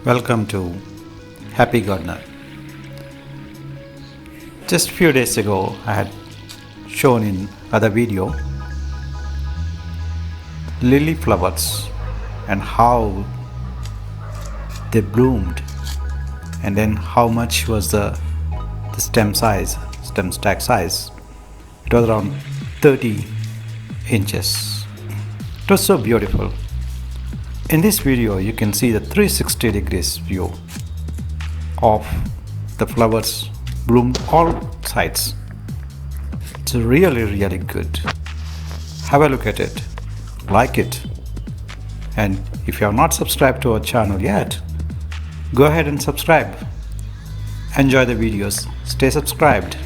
Welcome to Happy Gardener. Just a few days ago, I had shown in other video lily flowers and how they bloomed, and then how much was the stem stack size. It was around 30 inches. It was so beautiful. In this video, you can see the 360 degrees view of the flowers bloom all sides. It's really good. Have a look at it, like it, and if you have not subscribed to our channel yet, go ahead and subscribe. Enjoy the videos, stay subscribed.